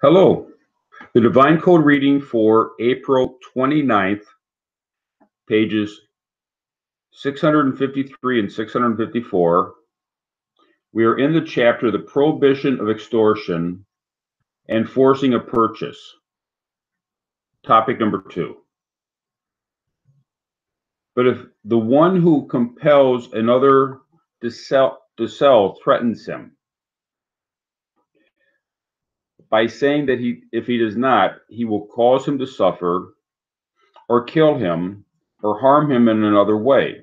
Hello. The Divine Code reading for April 29th, pages 653 and 654. We are in the chapter, The Prohibition of Extortion and Forcing a Purchase. Topic number 2. But if the one who compels another to sell threatens him by saying that if he does not, he will cause him to suffer or kill him or harm him in another way.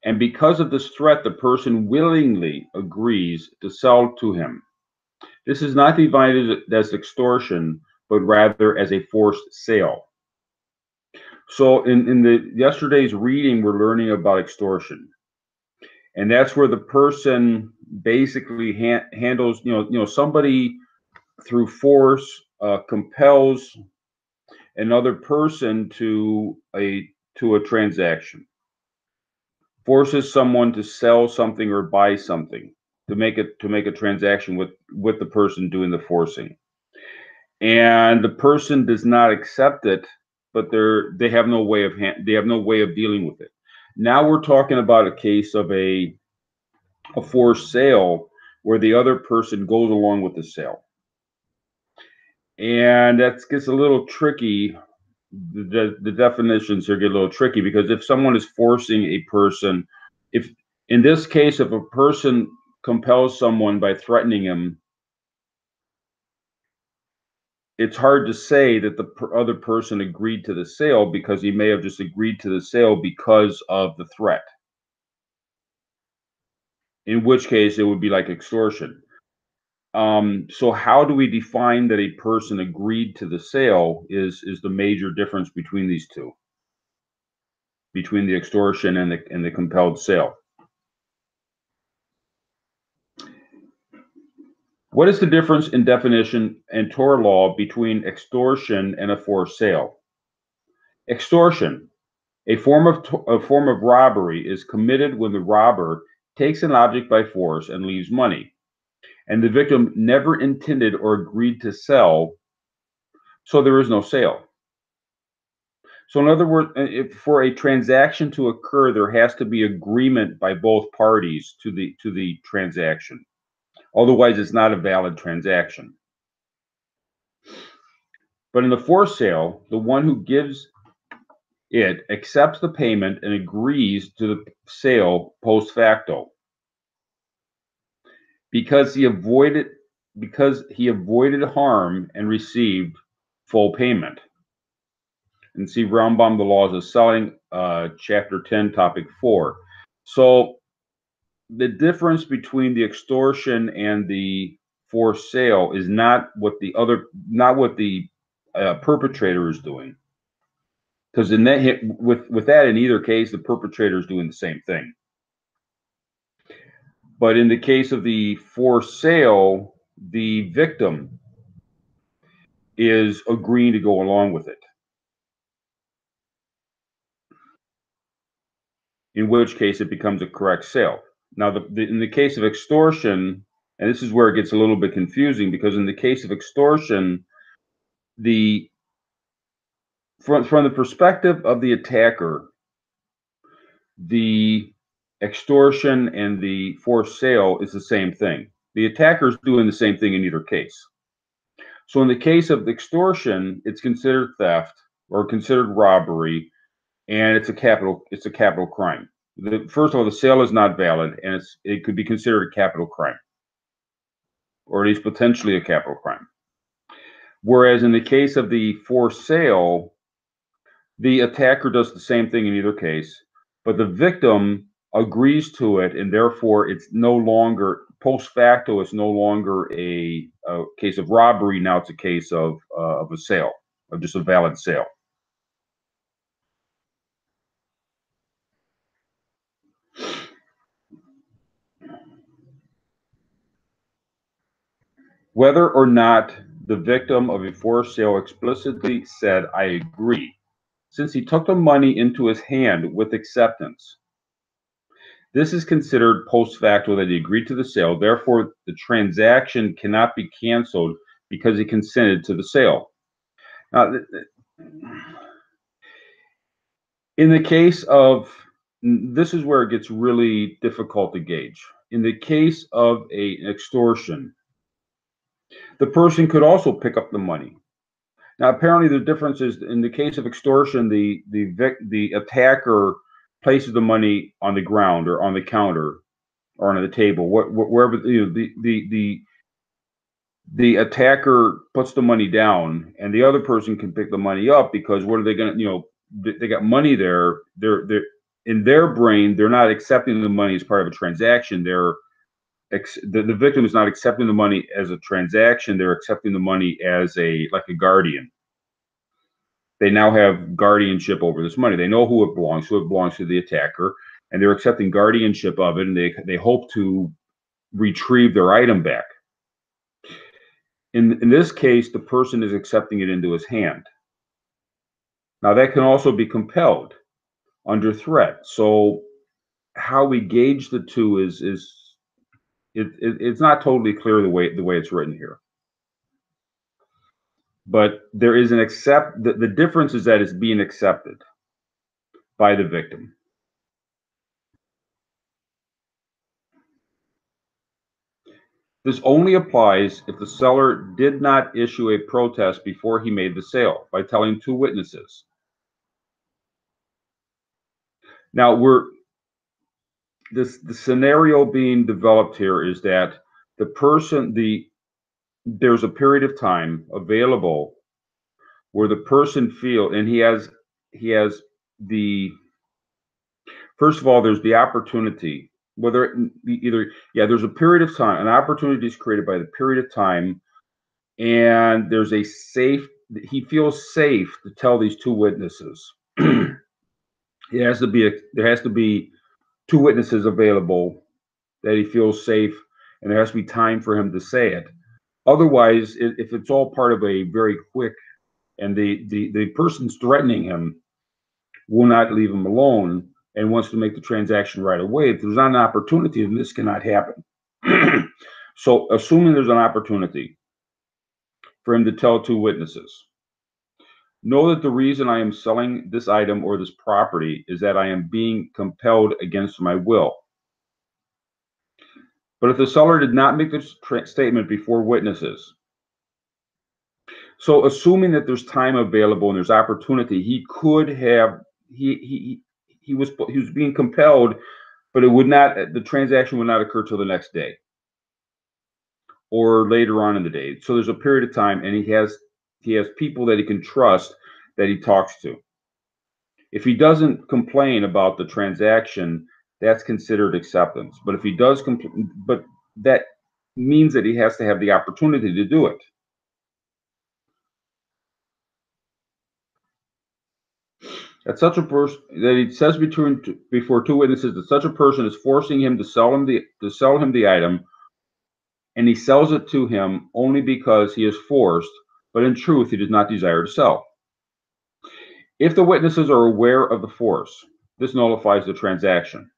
And because of this threat, the person willingly agrees to sell to him. This is not divided as extortion, but rather as a forced sale. So in the yesterday's reading, we're learning about extortion. And that's where the person basically handles, somebody through force compels another person to a transaction. Forces someone to sell something or buy something, to make a transaction with the person doing the forcing, and the person does not accept it, but they have no way of dealing with it. Now we're talking about a case of a forced sale where the other person goes along with the sale, and that gets a little tricky. The definitions here get a little tricky, because if someone is forcing a person, if in this case, if a person compels someone by threatening him, it's hard to say that the other person agreed to the sale, because he may have just agreed to the sale because of the threat, in which case it would be like extortion. So how do we define that a person agreed to the sale is the major difference between these two, between the extortion and the compelled sale. What is the difference in definition and Torah law between extortion and a forced sale? Extortion, a form of robbery, is committed when the robber takes an object by force and leaves money, and the victim never intended or agreed to sell, so there is no sale. So in other words, for a transaction to occur, there has to be agreement by both parties to the transaction. Otherwise, it's not a valid transaction. But in the forced sale, the one who gives it accepts the payment and agrees to the sale post facto, because he avoided harm and received full payment. And see Rambam, The Laws of Selling, chapter 10, topic 4. So the difference between the extortion and the forced sale is not what the perpetrator is doing, because in that with that, in either case, the perpetrator is doing the same thing. But in the case of the forced sale, the victim is agreeing to go along with it, in which case it becomes a correct sale. Now, in the case of extortion, and this is where it gets a little bit confusing, because in the case of extortion, from the perspective of the attacker, the extortion and the forced sale is the same thing. The attacker is doing the same thing in either case. So in the case of extortion, it's considered theft or considered robbery, and it's a capital crime. First of all, the sale is not valid, and it could be considered a capital crime, or at least potentially a capital crime. Whereas in the case of the forced sale, the attacker does the same thing in either case, but the victim agrees to it, and therefore it's no longer post facto. It's no longer a case of robbery. Now it's a case of a sale, of just a valid sale. Whether or not the victim of a forced sale explicitly said, "I agree," since he took the money into his hand with acceptance, This is considered post facto that he agreed to the sale. Therefore, the transaction cannot be canceled because he consented to the sale. Now, in the case of, this is where it gets really difficult to gauge. In the case of an extortion, the person could also pick up the money. Now, apparently, the difference is in the case of extortion, the attacker places the money on the ground or on the counter or on the table, wherever, the attacker puts the money down, and the other person can pick the money up, because what are they going to, they got money there. They're in their brain, they're not accepting the money as part of a transaction. The victim is not accepting the money as a transaction. They're accepting the money as like a guardian. They now have guardianship over this money. They know who it belongs to. It belongs to the attacker, and they're accepting guardianship of it, and they hope to retrieve their item back. In this case, the person is accepting it into his hand. Now, that can also be compelled under threat. So how we gauge the two it's not totally clear the way it's written here. But there is the difference is that it's being accepted by the victim. This only applies if the seller did not issue a protest before he made the sale by telling two witnesses. Now, the scenario being developed here is that there's a period of time available where the person and he has first of all, there's the opportunity, there's a period of time, an opportunity is created by the period of time, and there's he feels safe to tell these two witnesses. There has to be two witnesses available that he feels safe, and there has to be time for him to say it. Otherwise, if it's all part of a very quick, and the person's threatening him, will not leave him alone and wants to make the transaction right away, if there's not an opportunity, then this cannot happen. So, assuming there's an opportunity for him to tell two witnesses, know that the reason I am selling this item or this property is that I am being compelled against my will. But if the seller did not make this statement before witnesses, so assuming that there's time available and there's opportunity, he could have he was being compelled, but the transaction would not occur till the next day or later on in the day. So there's a period of time, and he has people that he can trust that he talks to. If he doesn't complain about the transaction, that's considered acceptance. But if he does complain, but that means that he has to have the opportunity to do it. That such a person, that he says before two witnesses, that such a person is forcing him to sell him the item, and he sells it to him only because he is forced, but in truth he does not desire to sell. If the witnesses are aware of the force, this nullifies the transaction.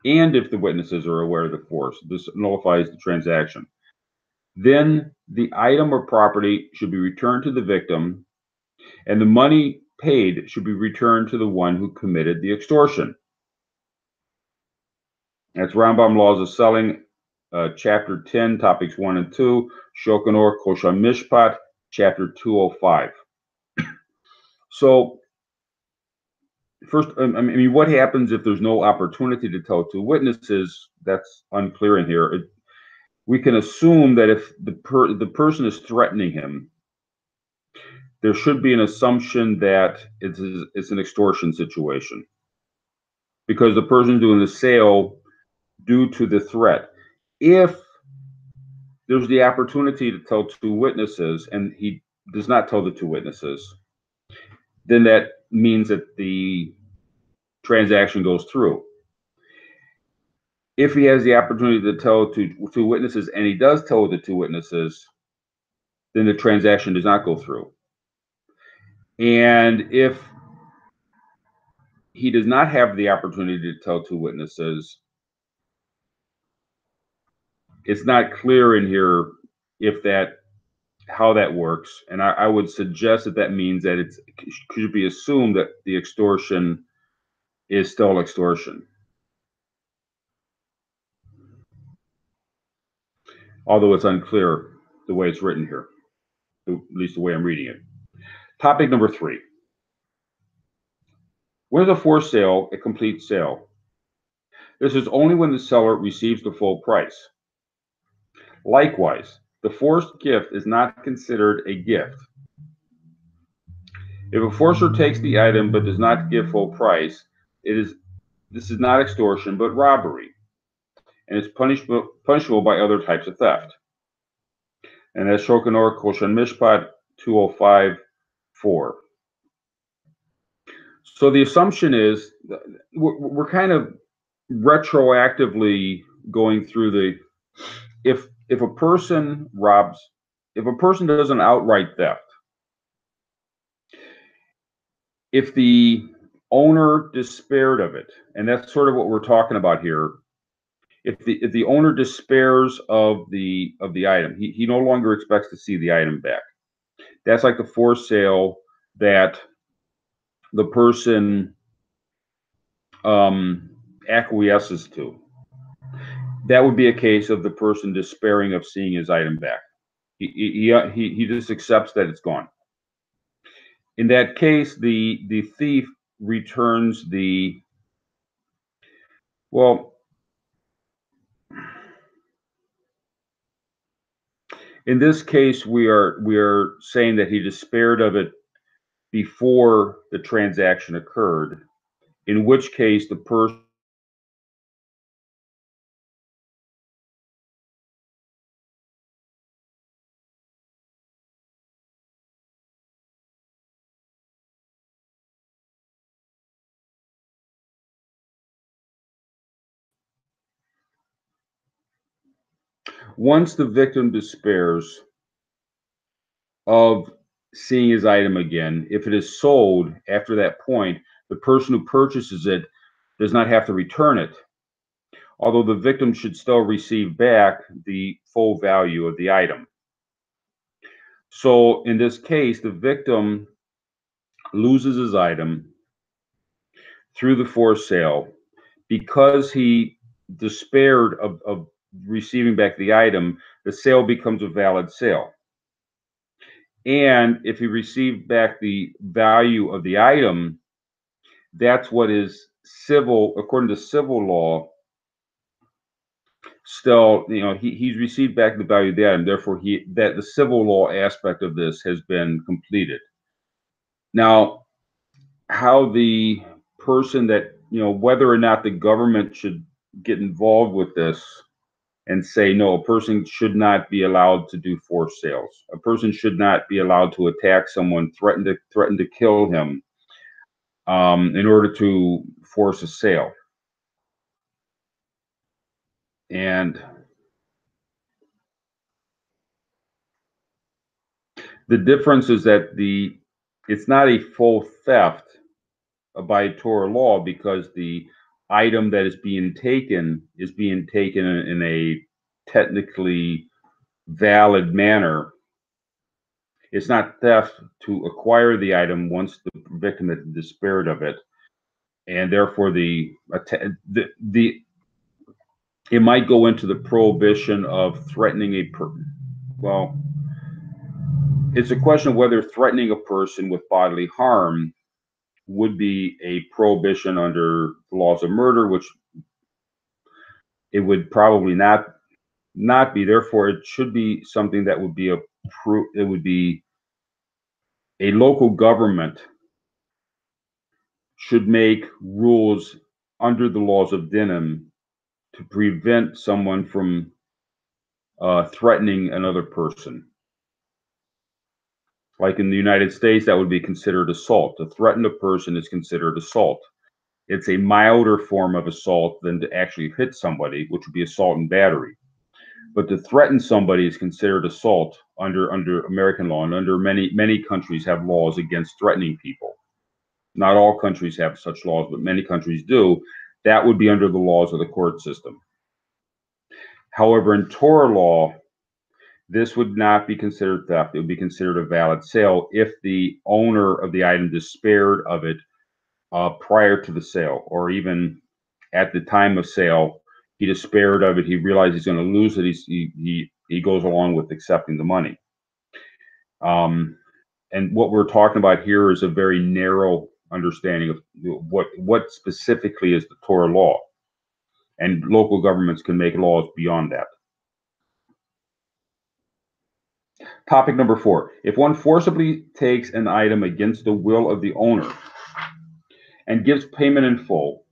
And if the witnesses are aware of the force, this nullifies the transaction. Then the item or property should be returned to the victim, and the money paid should be returned to the one who committed the extortion. That's Rambam Laws of Selling, Chapter 10, Topics 1 and 2, Shulchan Aruch Kosher Mishpat, Chapter 205. So, first, what happens if there's no opportunity to tell two witnesses? That's unclear in here. We can assume that if the person is threatening him, there should be an assumption that it's an extortion situation, because the person doing the sale due to the threat. If there's the opportunity to tell two witnesses and he does not tell the two witnesses, then that means that the transaction goes through. If he has the opportunity to tell two witnesses and he does tell the two witnesses, then the transaction does not go through. And if he does not have the opportunity to tell two witnesses. It's not clear in here if that how that works, and I would suggest that that means that it could be assumed that the extortion is still extortion, although it's unclear the way it's written here, at least the way I'm reading it. Topic number 3. When is a forced sale a complete sale? This is only when the seller receives the full price. Likewise, the forced gift is not considered a gift. If a forcer takes the item but does not give full price, this is not extortion but robbery, and it's punishable by other types of theft. And that's Shokanor Koshan Mishpat 205:4. So the assumption is we're kind of retroactively going through the if a person robs, if a person does an outright theft, if the owner despaired of it, and that's sort of what we're talking about here. If the owner despairs of the item, he no longer expects to see the item back. That's like the forced sale that the person acquiesces to. That would be a case of the person despairing of seeing his item back. He just accepts that it's gone. In that case, the thief returns the, well, in this case, we are saying that he despaired of it before the transaction occurred, in which case the person once the victim despairs of seeing his item again, if it is sold after that point, the person who purchases it does not have to return it, although the victim should still receive back the full value of the item. So in this case, the victim loses his item through the forced sale because he despaired of receiving back the item. The sale becomes a valid sale. And if he received back the value of the item, that's what is civil, according to civil law. Still, he's received back the value of the item. Therefore, that the civil law aspect of this has been completed. Now, how the person that, whether or not the government should get involved with this and say, no, a person should not be allowed to do forced sales. A person should not be allowed to attack someone, threaten to kill him in order to force a sale. And the difference is that it's not a full theft by Torah law, because the item that is being taken in a technically valid manner. It's not theft to acquire the item once the victim has despaired of it, and therefore it might go into the prohibition of threatening well, it's a question of whether threatening a person with bodily harm would be a prohibition under the laws of murder, which it would probably not be. Therefore, it should be something that would be it would be a local government should make rules under the laws of dinim to prevent someone from threatening another person. Like in the United States, that would be considered assault. To threaten a person is considered assault. It's a milder form of assault than to actually hit somebody, which would be assault and battery. But to threaten somebody is considered assault under American law, and under many countries have laws against threatening people. Not all countries have such laws, but many countries do. That would be under the laws of the court system. However, in Torah law, this would not be considered theft. It would be considered a valid sale if the owner of the item despaired of it prior to the sale, or even at the time of sale, he despaired of it. He realized he's going to lose it. He goes along with accepting the money. And what we're talking about here is a very narrow understanding of what specifically is the Torah law, and local governments can make laws beyond that. Topic number 4. If one forcibly takes an item against the will of the owner and gives payment in full,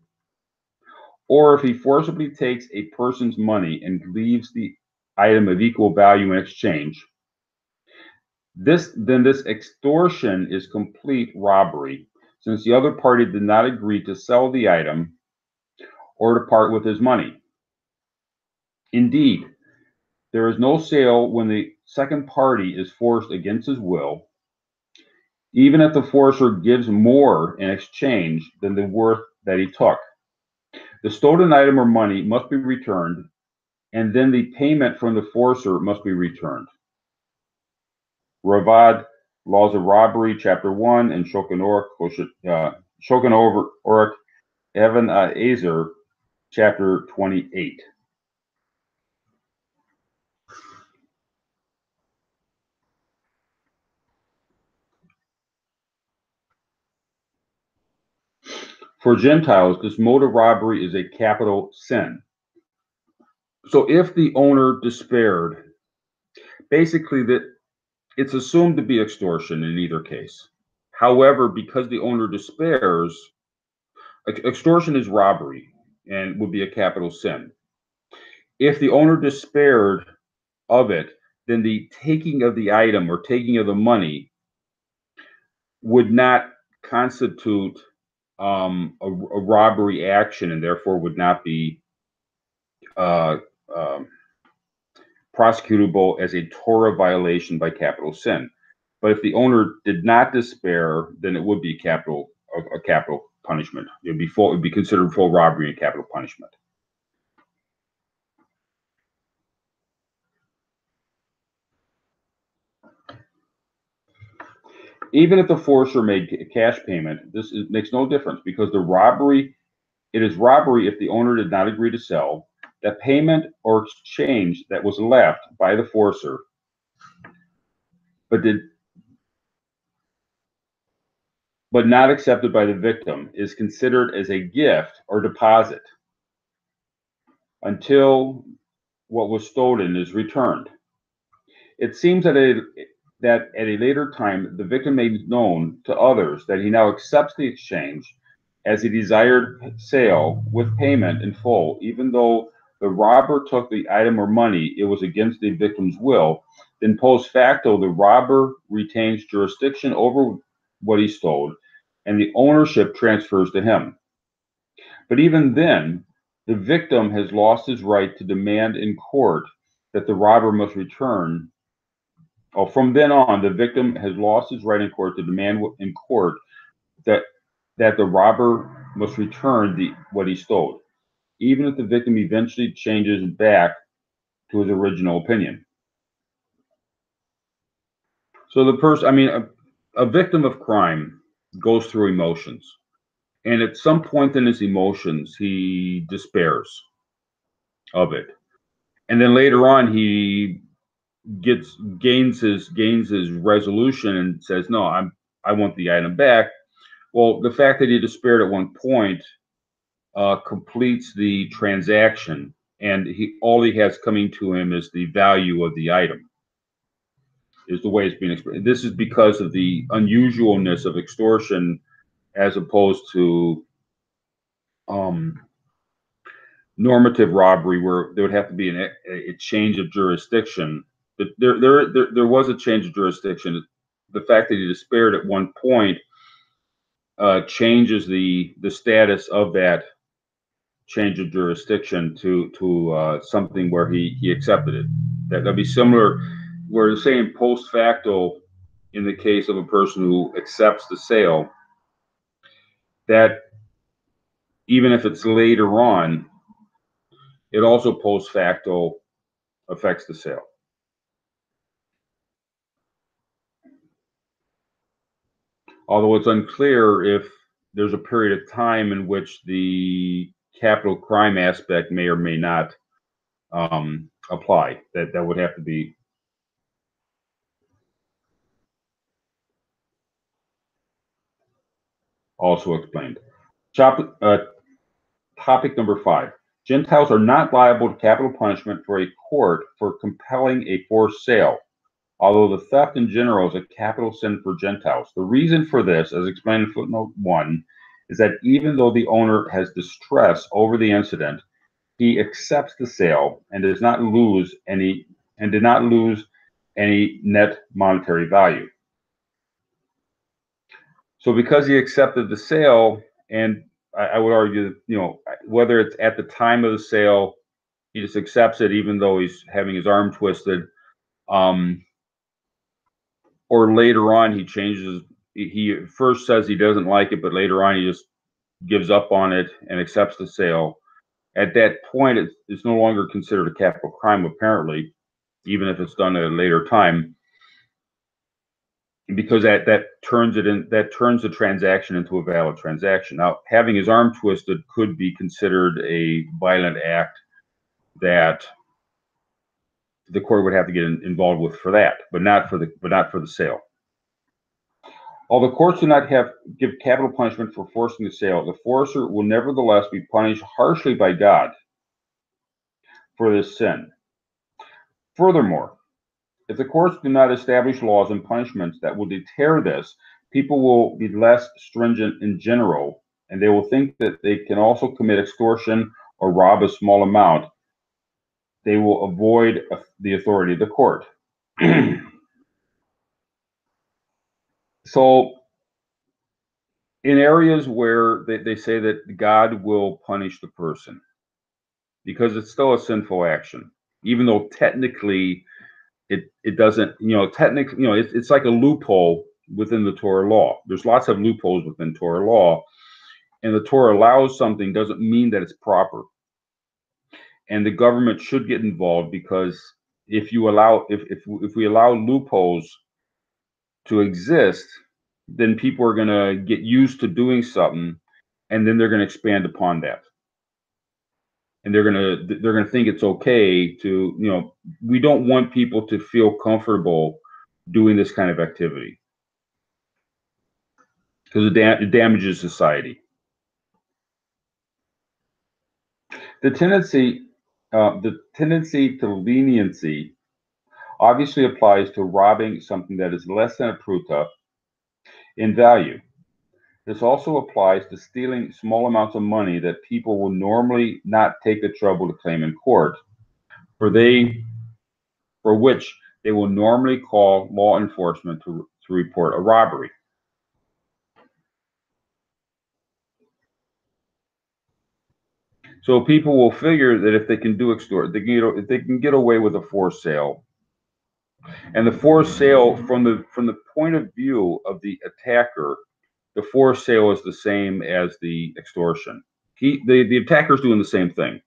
or if he forcibly takes a person's money and leaves the item of equal value in exchange, this extortion is complete robbery, since the other party did not agree to sell the item or to part with his money. Indeed, there is no sale when the second party is forced against his will, even if the forcer gives more in exchange than the worth that he took. The stolen item or money must be returned, and then the payment from the forcer must be returned. Ravad, Laws of Robbery, Chapter 1, and Shulchan Aruch Even Azer, Chapter 28. For Gentiles, this mode of robbery is a capital sin. So if the owner despaired, basically it's assumed to be extortion in either case. However, because the owner despairs, extortion is robbery and would be a capital sin. If the owner despaired of it, then the taking of the item or taking of the money would not constitute a robbery action, and therefore would not be prosecutable as a Torah violation by capital sin. But if the owner did not despair, then it would be a capital punishment. It would be considered full robbery and capital punishment. Even if the forcer made a cash payment, makes no difference, because it is robbery if the owner did not agree to sell. The payment or exchange that was left by the forcer, but not accepted by the victim, is considered as a gift or deposit until what was stolen is returned. It seems that at a later time, the victim made known to others that he now accepts the exchange as a desired sale with payment in full, even though the robber took the item or money, it was against the victim's will. Then post facto, the robber retains jurisdiction over what he stole, and the ownership transfers to him. But even then, the victim has lost his right to demand in court that the robber must return. From then on, the victim has lost his right in court to demand in court that the robber must return what he stole, even if the victim eventually changes back to his original opinion. So the person, a victim of crime goes through emotions, and at some point in his emotions, he despairs of it, and then later on, he gains his resolution and says, "No, I want the item back." Well, the fact that he despaired at one point completes the transaction, and all he has coming to him is the value of the item, is the way it's being expressed. This is because of the unusualness of extortion as opposed to normative robbery, where there would have to be a change of jurisdiction. But there was a change of jurisdiction. The fact that he despaired at one point changes the status of that change of jurisdiction to something where he accepted it. That'd be similar. We're saying post facto in the case of a person who accepts the sale. that even if it's later on, it also post facto affects the sale. Although it's unclear if there's a period of time in which the capital crime aspect may or may not apply. That would have to be also explained. Topic number 5. Gentiles are not liable to capital punishment for a court for compelling a forced sale, although the theft in general is a capital sin for Gentiles. The reason for this, as explained in footnote 1, is that even though the owner has distress over the incident, he accepts the sale and does not lose any net monetary value. So because he accepted the sale, and I would argue that, whether it's at the time of the sale, he just accepts it even though he's having his arm twisted, or later on he changes. He first says he doesn't like it, but later on he just gives up on it and accepts the sale. At that point, it's no longer considered a capital crime, apparently, even if it's done at a later time, because that turns the transaction into a valid transaction. Now, having his arm twisted could be considered a violent act that the court would have to get involved with for that, but not for the sale. Although courts do not give capital punishment for forcing the sale, the forcer will nevertheless be punished harshly by God for this sin. Furthermore, if the courts do not establish laws and punishments that will deter this, people will be less stringent in general, and they will think that they can also commit extortion or rob a small amount. They will avoid the authority of the court. So, in areas where they say that God will punish the person, because it's still a sinful action, even though technically it doesn't, technically, it's like a loophole within the Torah law. There's lots of loopholes within Torah law, and the Torah allows something doesn't mean that it's proper. And the government should get involved, because if we allow loopholes to exist, then people are going to get used to doing something, and then they're going to expand upon that. And they're going to think it's okay to, we don't want people to feel comfortable doing this kind of activity, because it damages society. The tendency to leniency obviously applies to robbing something that is less than a pruta in value. This also applies to stealing small amounts of money that people will normally not take the trouble to claim in court, for which they will normally call law enforcement to report a robbery. So people will figure that if they can if they can get away with a forced sale, and the forced sale from the point of view of the attacker, the forced sale is the same as the extortion. The attacker's doing the same thing.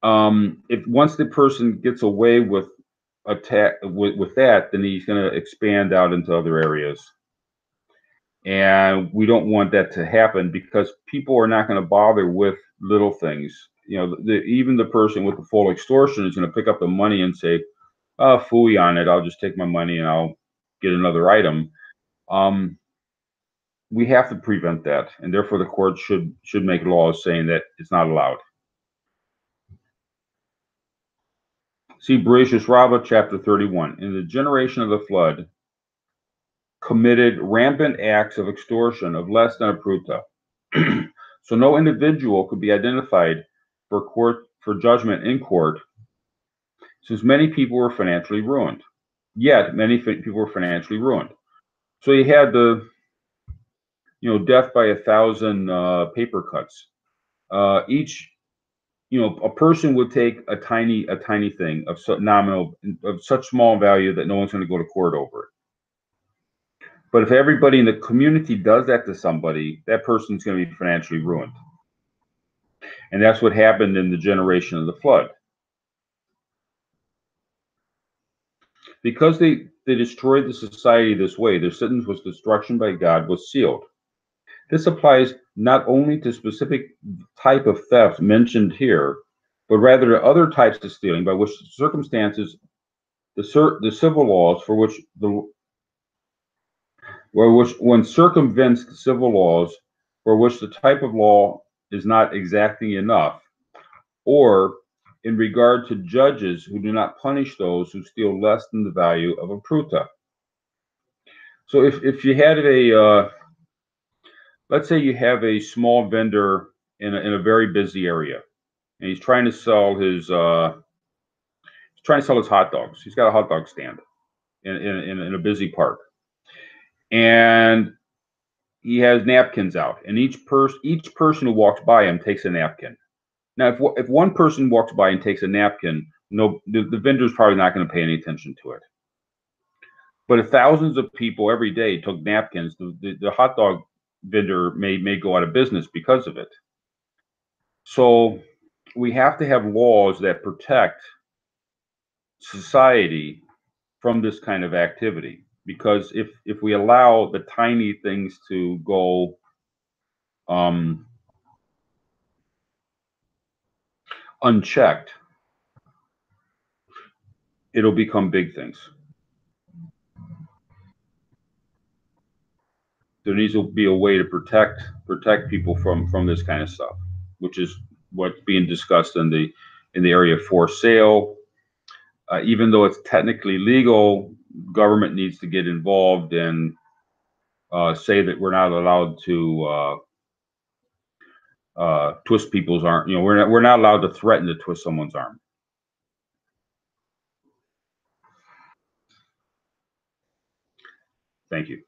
If once the person gets away with that, then he's going to expand out into other areas. And we don't want that to happen, because people are not going to bother with little things. Even the person with the full extortion is going to pick up the money and say, "Oh, phooey on it. I'll just take my money and I'll get another item." We have to prevent that, and therefore the court should make laws saying that it's not allowed. See Bereshit Rabbah, chapter 31. In the generation of the flood, committed rampant acts of extortion of less than a pruta. So no individual could be identified for judgment in court, since many people were financially ruined. Yet many people were financially ruined. So you had the death by 1,000 paper cuts. Each a person would take a tiny thing of such small value that no one's going to go to court over it. But if everybody in the community does that to somebody, that person's going to be financially ruined. And that's what happened in the generation of the flood. Because they destroyed the society this way, their sentence was destruction by God was sealed. This applies not only to specific type of theft mentioned here, but rather to other types of stealing by which the circumstances, the civil laws for which one circumvents the civil laws for which the type of law is not exacting enough, or in regard to judges who do not punish those who steal less than the value of a pruta. So if you had let's say you have a small vendor in a very busy area, and he's trying to sell his hot dogs. He's got a hot dog stand in a busy park, and he has napkins out, and each person who walks by him takes a napkin. Now, if one person walks by and takes a napkin, the vendor's probably not going to pay any attention to it. But if thousands of people every day took napkins, the hot dog vendor may go out of business because of it. So we have to have laws that protect society from this kind of activity, because if we allow the tiny things to go unchecked, it'll become big things. There needs to be a way to protect people from this kind of stuff, which is what's being discussed in the area of forced sale. Even though it's technically legal, government needs to get involved and say that we're not allowed to twist people's arm. We're not allowed to threaten to twist someone's arm. Thank you.